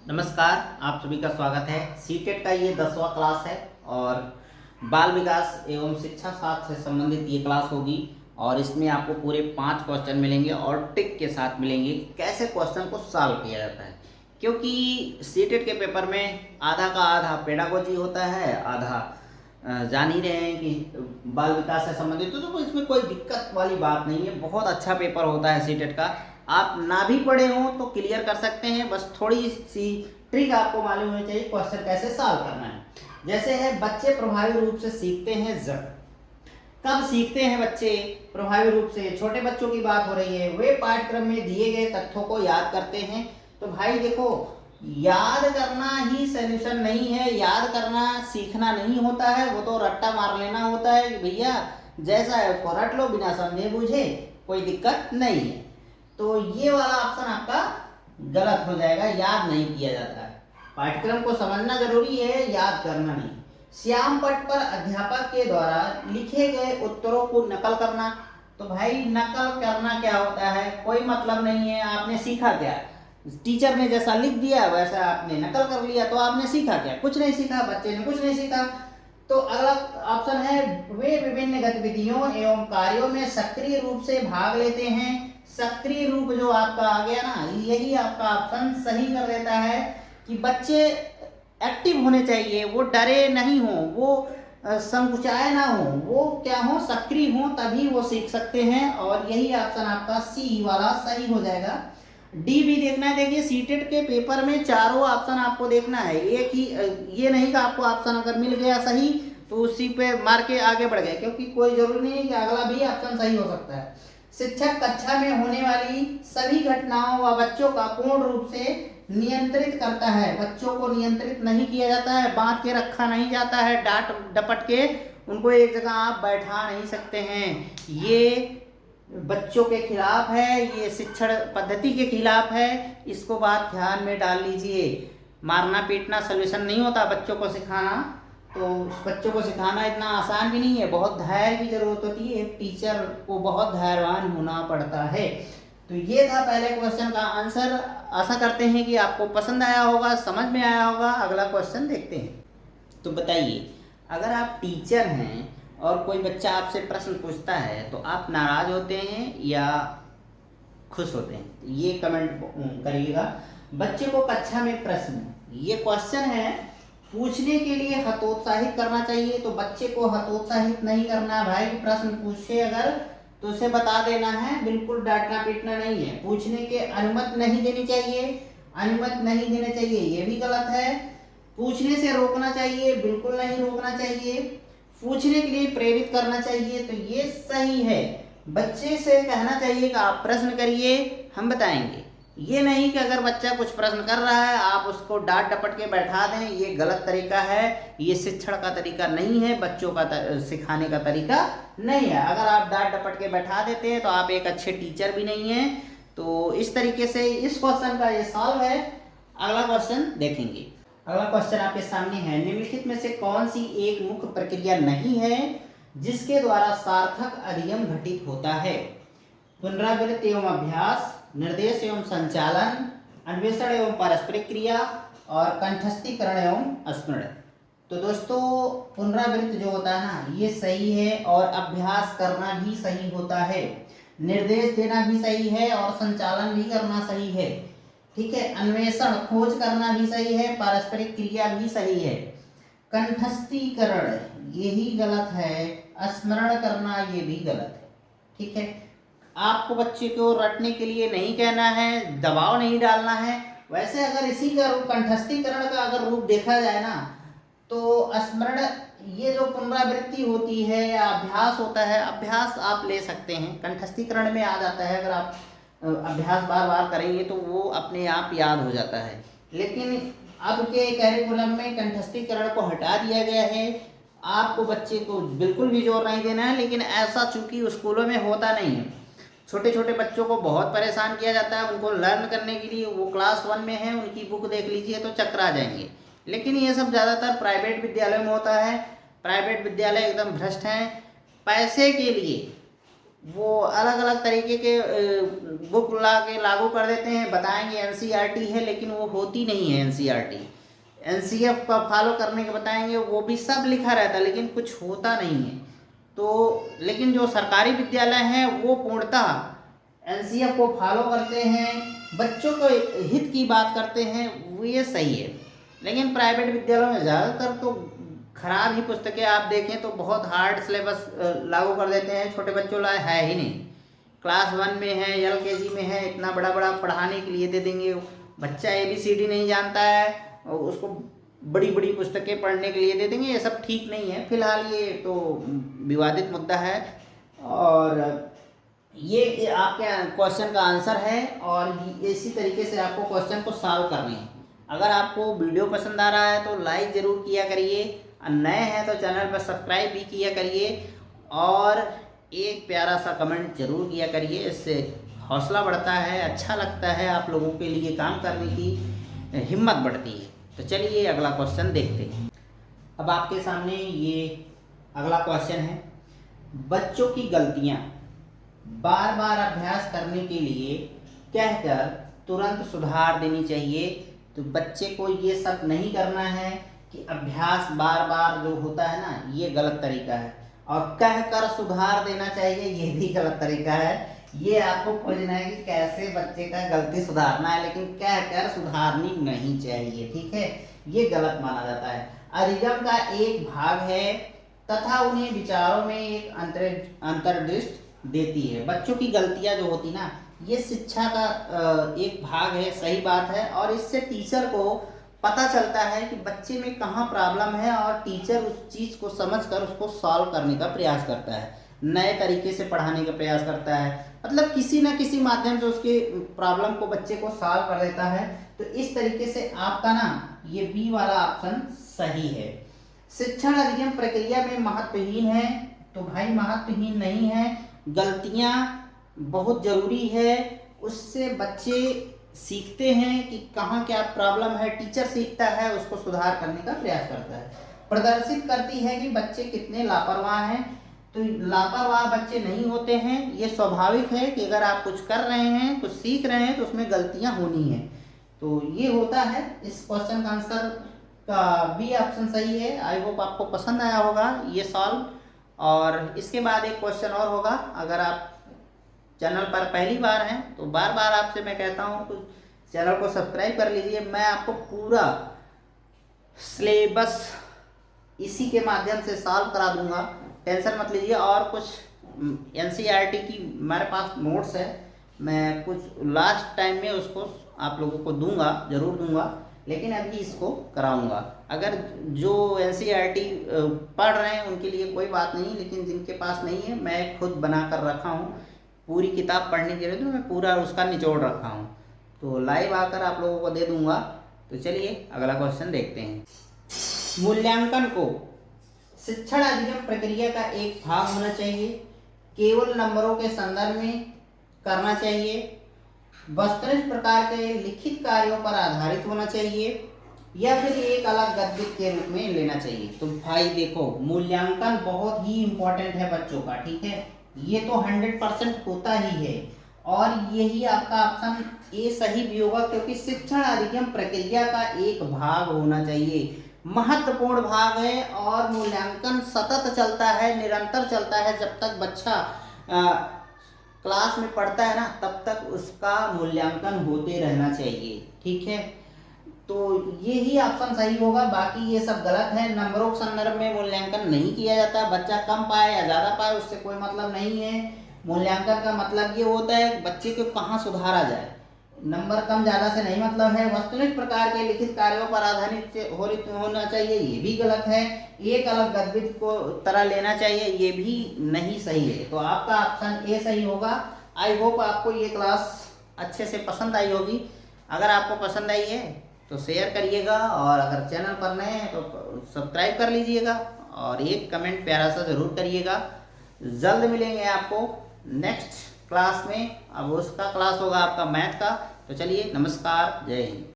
नमस्कार, आप सभी का स्वागत है। सीटेट का ये 10वां क्लास है और बाल विकास एवं शिक्षा शास्त्र से संबंधित ये क्लास होगी और इसमें आपको पूरे 5 क्वेश्चन मिलेंगे और टिक के साथ मिलेंगे कैसे क्वेश्चन को सॉल्व किया जाता है। क्योंकि सीटेट के पेपर में आधा का आधा पेडागोजी होता है, आधा जान ही रहे हैं कि बाल विकास से संबंधित, तो इसमें कोई दिक्कत वाली बात नहीं है। बहुत अच्छा पेपर होता है सीटेट का। आप ना भी पढ़े हों तो क्लियर कर सकते हैं, बस थोड़ी सी ट्रिक आपको मालूम होनी चाहिए क्वेश्चन कैसे सॉल्व करना है। जैसे है, बच्चे प्रभावी रूप से सीखते हैं जब। कब सीखते हैं बच्चे प्रभावी रूप से? छोटे बच्चों की बात हो रही है। वे पाठ्यक्रम में दिए गए तथ्यों को याद करते हैं। तो भाई देखो, याद करना ही सॉल्यूशन नहीं है, याद करना सीखना नहीं होता है। वो तो रट्टा मार लेना होता है कि भैया जैसा है उसको रट लो, बिना समझे बूझे, कोई दिक्कत नहीं है। तो ये वाला ऑप्शन आपका गलत हो जाएगा, याद नहीं किया जाता है। पाठ्यक्रम को समझना जरूरी है, याद करना नहीं। श्याम पट पर अध्यापक के द्वारा लिखे गए उत्तरों को नकल करना। तो भाई नकल करना क्या होता है? कोई मतलब नहीं है। आपने सीखा क्या? टीचर ने जैसा लिख दिया वैसा आपने नकल कर लिया, तो आपने सीखा क्या? कुछ नहीं सीखा, बच्चे ने कुछ नहीं सीखा। तो अगला ऑप्शन है, वे विभिन्न गतिविधियों एवं कार्यों में सक्रिय रूप से भाग लेते हैं। सक्रिय रूप जो आपका आ गया ना, यही आपका ऑप्शन सही कर देता है कि बच्चे एक्टिव होने चाहिए, वो डरे नहीं हो, वो संकुचाए ना हो, वो क्या हो, सक्रिय हो, तभी वो सीख सकते हैं। और यही ऑप्शन आपका सी वाला सही हो जाएगा। डी भी देखना है। देखिए, सीटेट के पेपर में चारों ऑप्शन आपको देखना है, एक ही ये नहीं कि आपको ऑप्शन अगर मिल गया सही तो उसी पे मार के आगे बढ़ गए, क्योंकि कोई जरूरी नहीं है कि अगला भी ऑप्शन सही हो सकता है। शिक्षक कक्षा में होने वाली सभी घटनाओं व बच्चों का पूर्ण रूप से नियंत्रित करता है। बच्चों को नियंत्रित नहीं किया जाता है, बांध के रखा नहीं जाता है, डांट डपट के उनको एक जगह आप बैठा नहीं सकते हैं। ये बच्चों के खिलाफ है, ये शिक्षण पद्धति के खिलाफ है। इसको बात ध्यान में डाल लीजिए। मारना पीटना सलूशन नहीं होता बच्चों को सिखाना। तो बच्चों को सिखाना इतना आसान भी नहीं है, बहुत धैर्य की जरूरत होती है। एक टीचर को बहुत धैर्यवान होना पड़ता है। तो ये था पहले क्वेश्चन का आंसर। आशा करते हैं कि आपको पसंद आया होगा, समझ में आया होगा। अगला क्वेश्चन देखते हैं। तो बताइए, अगर आप टीचर हैं और कोई बच्चा आपसे प्रश्न पूछता है तो आप नाराज होते हैं या खुश होते हैं? ये कमेंट करिएगा। बच्चे को कक्षा में प्रश्न, ये क्वेश्चन है, पूछने के लिए हतोत्साहित करना चाहिए। तो बच्चे को हतोत्साहित नहीं करना भाई। प्रश्न पूछे अगर तो उसे बता देना है, बिल्कुल डांटना पीटना नहीं है। पूछने के अनुमति नहीं देनी चाहिए, अनुमति नहीं देना चाहिए, ये भी गलत है। पूछने से रोकना चाहिए, बिल्कुल नहीं रोकना चाहिए। पूछने के लिए प्रेरित करना चाहिए, तो ये सही है। बच्चे से कहना चाहिए कि आप प्रश्न करिए, हम बताएंगे। ये नहीं कि अगर बच्चा कुछ प्रश्न कर रहा है आप उसको डांट डपट के बैठा दें, ये गलत तरीका है। ये शिक्षण का तरीका नहीं है, बच्चों का सिखाने का तरीका नहीं है। अगर आप डांट डपट के बैठा देते हैं तो आप एक अच्छे टीचर भी नहीं हैं। तो इस तरीके से इस क्वेश्चन का ये सॉल्व है। अगला क्वेश्चन देखेंगे। अगला क्वेश्चन आपके सामने है, निम्नलिखित में से कौन सी एक मुख्य प्रक्रिया नहीं है जिसके द्वारा सार्थक अधिगम घटित होता है? पुनरावृत्ति एवं अभ्यास, निर्देश एवं संचालन, अन्वेषण एवं पारस्परिक क्रिया और कंठस्थीकरण एवं स्मरण। तो दोस्तों, पुनरावृत्ति जो होता है ना, ये सही है और अभ्यास करना भी सही होता है। निर्देश देना भी सही है और संचालन भी करना सही है। ठीक है, अन्वेषण खोज करना भी सही है, पारस्परिक क्रिया भी सही है। कंठस्थीकरण यही गलत है, स्मरण करना ये भी गलत है। ठीक है, आपको बच्चे को रटने के लिए नहीं कहना है, दबाव नहीं डालना है। वैसे अगर इसी का रूप, कंठस्थीकरण का अगर रूप देखा जाए ना, तो स्मरण, ये जो पुनरावृत्ति होती है या अभ्यास होता है, अभ्यास आप ले सकते हैं, कंठस्थीकरण में आ जाता है। अगर आप अभ्यास बार बार करेंगे तो वो अपने आप याद हो जाता है। लेकिन अब के कैरिकुलम में कंठस्थीकरण को हटा दिया गया है। आपको बच्चे को बिल्कुल भी जोर नहीं देना है, लेकिन ऐसा चूंकि स्कूलों में होता नहीं है, छोटे छोटे बच्चों को बहुत परेशान किया जाता है उनको लर्न करने के लिए। वो क्लास 1 में है, उनकी बुक देख लीजिए तो चक्कर आ जाएंगे। लेकिन ये सब ज़्यादातर प्राइवेट विद्यालय में होता है। प्राइवेट विद्यालय एकदम भ्रष्ट हैं। पैसे के लिए वो अलग अलग तरीके के बुक ला के लागू कर देते हैं, बताएंगे एनसीईआरटी है, लेकिन वो होती नहीं है एनसीईआरटी। एनसीएफ का फॉलो करने के बताएंगे, वो भी सब लिखा रहता है लेकिन कुछ होता नहीं है। तो लेकिन जो सरकारी विद्यालय हैं वो पूर्णतः एनसीएफ को फॉलो करते हैं, बच्चों को हित की बात करते हैं, वो ये सही है। लेकिन प्राइवेट विद्यालयों में ज़्यादातर तो खराब ही पुस्तकें आप देखें तो बहुत हार्ड सिलेबस लागू कर देते हैं, छोटे बच्चों ला है ही नहीं। क्लास 1 में है, LKG में है, इतना बड़ा बड़ा पढ़ाने के लिए दे देंगे। बच्चा ABCD नहीं जानता है और उसको बड़ी बड़ी पुस्तकें पढ़ने के लिए दे देंगे, ये सब ठीक नहीं है। फिलहाल ये तो विवादित मुद्दा है और ये आपके क्वेश्चन का आंसर है और इसी तरीके से आपको क्वेश्चन को सॉल्व करने हैं। अगर आपको वीडियो पसंद आ रहा है तो लाइक ज़रूर किया करिए, और नए हैं तो चैनल पर सब्सक्राइब भी किया करिए और एक प्यारा सा कमेंट जरूर किया करिए। इससे हौसला बढ़ता है, अच्छा लगता है, आप लोगों के लिए काम करने की हिम्मत बढ़ती है। तो चलिए अगला क्वेश्चन देखते हैं। अब आपके सामने ये अगला क्वेश्चन है, बच्चों की गलतियाँ बार बार अभ्यास करने के लिए कहकर तुरंत सुधार देनी चाहिए। तो बच्चे को ये सब नहीं करना है कि अभ्यास बार बार जो होता है ना, ये गलत तरीका है, और कहकर सुधार देना चाहिए, ये भी गलत तरीका है। ये आपको खोजना है कि कैसे बच्चे का गलती सुधारना है, लेकिन कहकर सुधारनी नहीं चाहिए, ठीक है, ये गलत माना जाता है। अधिगम का एक भाग है तथा उन्हें विचारों में एक अंतर्दृष्टि देती है। बच्चों की गलतियां जो होती ना, ये शिक्षा का एक भाग है, सही बात है, और इससे टीचर को पता चलता है कि बच्चे में कहाँ प्रॉब्लम है और टीचर उस चीज़ को समझकर उसको सॉल्व करने का प्रयास करता है, नए तरीके से पढ़ाने का प्रयास करता है, मतलब किसी ना किसी माध्यम से उसके प्रॉब्लम को बच्चे को सॉल्व कर देता है। तो इस तरीके से आपका ना ये बी वाला ऑप्शन सही है। शिक्षण अधिगम प्रक्रिया में महत्वहीन है, तो भाई महत्वहीन नहीं है, गलतियाँ बहुत ज़रूरी है, उससे बच्चे सीखते हैं कि कहाँ क्या प्रॉब्लम है, टीचर सीखता है, उसको सुधार करने का प्रयास करता है। प्रदर्शित करती है कि बच्चे कितने लापरवाह हैं, तो लापरवाह बच्चे नहीं होते हैं, ये स्वाभाविक है कि अगर आप कुछ कर रहे हैं, कुछ सीख रहे हैं तो उसमें गलतियां होनी है, तो ये होता है। इस क्वेश्चन का आंसर का बी ऑप्शन सही है। आई होप आपको पसंद आया होगा ये सॉल्व। और इसके बाद एक क्वेश्चन और होगा, अगर आप चैनल पर पहली बार हैं तो बार बार आपसे मैं कहता हूँ तो चैनल को सब्सक्राइब कर लीजिए। मैं आपको पूरा सिलेबस इसी के माध्यम से सॉल्व करा दूंगा, टेंशन मत लीजिए। और कुछ एनसीईआरटी की मेरे पास नोट्स है, मैं कुछ लास्ट टाइम में उसको आप लोगों को दूंगा, ज़रूर दूंगा, लेकिन अभी इसको कराऊंगा। अगर जो एनसीईआरटी पढ़ रहे हैं उनके लिए कोई बात नहीं, लेकिन जिनके पास नहीं है, मैं खुद बना कर रखा हूँ, पूरी किताब पढ़ने के लिए तो मैं पूरा उसका निचोड़ रखा हूँ, तो लाइव आकर आप लोगों को दे दूंगा। तो चलिए अगला क्वेश्चन देखते हैं। मूल्यांकन को शिक्षण अधिगम प्रक्रिया का एक भाग होना चाहिए, केवल नंबरों के संदर्भ में करना चाहिए, वस्तुनिष्ठ प्रकार के लिखित कार्यों पर आधारित होना चाहिए, या फिर एक अलग गद्य के रूप में लेना चाहिए। तो भाई देखो, मूल्यांकन बहुत ही इम्पोर्टेंट है बच्चों का, ठीक है, ये तो 100% होता ही है, और यही आपका ऑप्शन ए सही भी होगा, क्योंकि शिक्षण अधिगम प्रक्रिया का एक भाग होना चाहिए, महत्वपूर्ण भाग है, और मूल्यांकन सतत चलता है, निरंतर चलता है। जब तक बच्चा क्लास में पढ़ता है ना, तब तक उसका मूल्यांकन होते रहना चाहिए, ठीक है। तो ये ही ऑप्शन सही होगा, बाकी ये सब गलत है। नंबरों के संदर्भ में मूल्यांकन नहीं किया जाता, बच्चा कम पाए या ज़्यादा पाए उससे कोई मतलब नहीं है। मूल्यांकन का मतलब ये होता है बच्चे को कहाँ सुधारा जाए, नंबर कम ज़्यादा से नहीं मतलब है। वस्तुनिष्ठ प्रकार के लिखित कार्यों पर आधारित होना चाहिए, ये भी गलत है। एक अलग गद्य को तरह लेना चाहिए, ये भी नहीं सही है। तो आपका ऑप्शन ए सही होगा। आई होप आपको ये क्लास अच्छे से पसंद आई होगी। अगर आपको पसंद आई है तो शेयर करिएगा, और अगर चैनल पर नए हैं तो सब्सक्राइब कर लीजिएगा, और एक कमेंट प्यारा सा ज़रूर करिएगा। जल्द मिलेंगे आपको नेक्स्ट क्लास में। अब उसका क्लास होगा आपका मैथ का। तो चलिए, नमस्कार, जय हिंद।